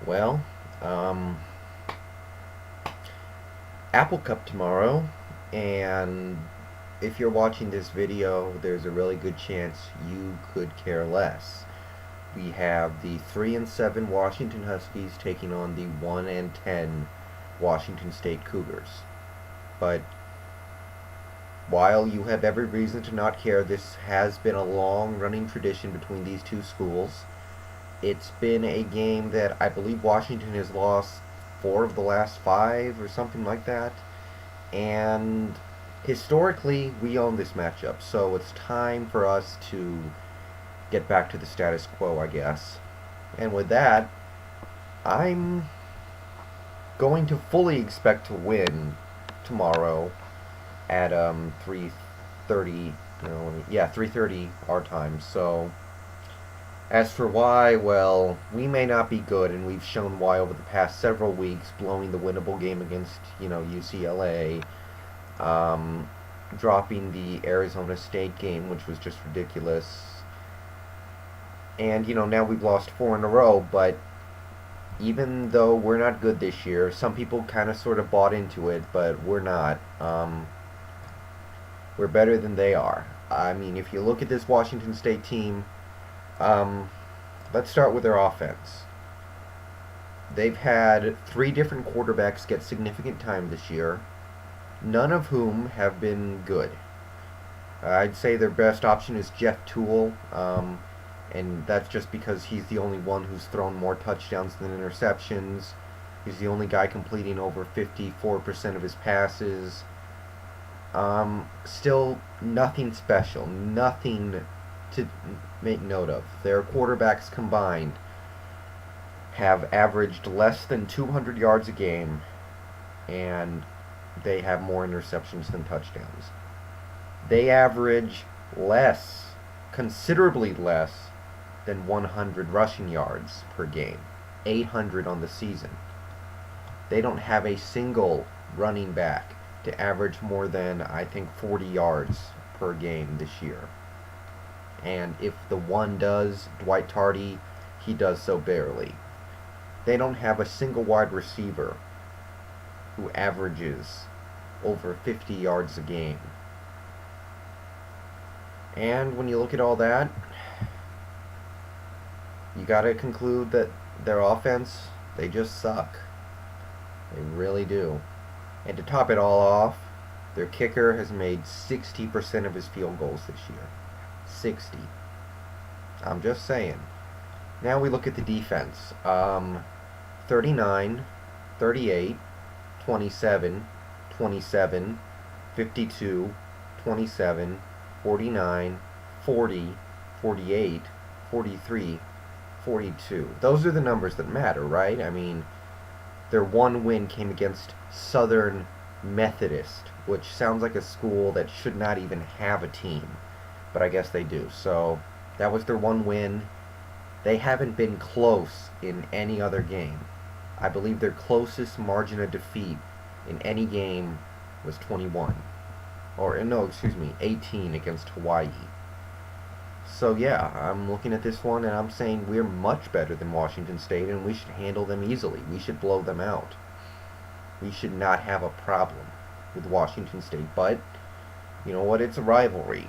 Well, um, Apple Cup tomorrow, and if you're watching this video, there's a really good chance you could care less. We have the 3-7 Washington Huskies taking on the 1-10 Washington State Cougars. But while you have every reason to not care, this has been a long running tradition between these two schools. It's been a game that I believe Washington has lost 4 of the last 5 or something like that. And historically, we own this matchup, so it's time for us to get back to the status quo, I guess. And with that, I'm going to fully expect to win tomorrow at 3:30. Yeah, 3:30 our time. So as for why, well, we may not be good, and we've shown why over the past several weeks, blowing the winnable game against UCLA, um, dropping the Arizona State game, which was just ridiculous. And now we've lost 4 in a row, but even though we're not good this year, some people kind of sort of bought into it, but we're not. We're better than they are. I mean, if you look at this Washington State team, um, let's start with their offense. They've had 3 different quarterbacks get significant time this year, none of whom have been good. I'd say their best option is Jeff Toole, and that's just because he's the only one who's thrown more touchdowns than interceptions. He's the only guy completing over 54% of his passes. Still nothing special, nothing to make note of. Their quarterbacks combined have averaged less than 200 yards a game, and they have more interceptions than touchdowns. They average less, considerably less, than 100 rushing yards per game, 800 on the season. They don't have a single running back to average more than, I think, 40 yards per game this year. And if the one does, Dwight Tardy, he does so barely. They don't have a single wide receiver who averages over 50 yards a game. And when you look at all that, you gotta conclude that their offense, they just suck. They really do. And to top it all off, their kicker has made 60% of his field goals this year. 60. I'm just saying. Now we look at the defense. 39, 38, 27, 27, 52, 27, 49, 40, 48, 43, 42. Those are the numbers that matter, right? I mean, their one win came against Southern Methodist, which sounds like a school that should not even have a team, but I guess they do. So that was their one win. They haven't been close in any other game. I believe their closest margin of defeat in any game was 21. Or, no, excuse me, 18 against Hawaii. So yeah, I'm looking at this one and I'm saying we're much better than Washington State, and we should handle them easily. We should blow them out. We should not have a problem with Washington State. But, you know what, it's a rivalry.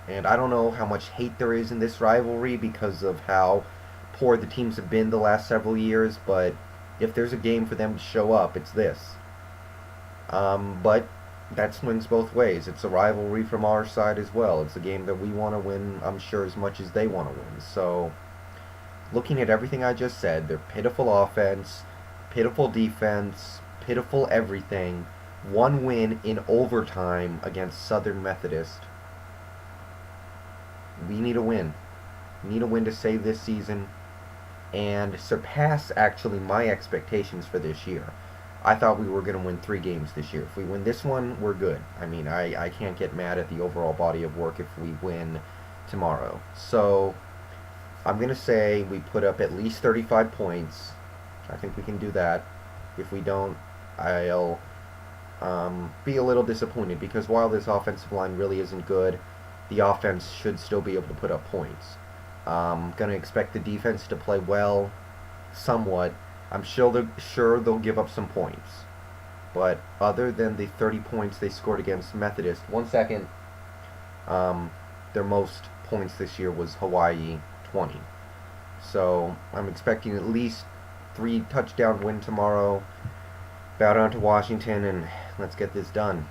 And I don't know how much hate there is in this rivalry because of how poor the teams have been the last several years, but if there's a game for them to show up, it's this. But that swings both ways. It's a rivalry from our side as well. It's a game that we want to win, I'm sure, as much as they want to win. So, looking at everything I just said, their pitiful offense, pitiful defense, pitiful everything, one win in overtime against Southern Methodist. We need a win. We need a win to save this season and surpass, actually, my expectations for this year. I thought we were going to win 3 games this year. If we win this one, we're good. I mean, I can't get mad at the overall body of work if we win tomorrow. So, I'm going to say we put up at least 35 points. I think we can do that. If we don't, I'll be a little disappointed, because while this offensive line really isn't good, the offense should still be able to put up points. Going to expect the defense to play well, somewhat, I'm sure they'll give up some points. But other than the 30 points they scored against Methodist, 1 second, their most points this year was Hawaii, 20. So I'm expecting at least 3 touchdown win tomorrow. Bow down to Washington and let's get this done.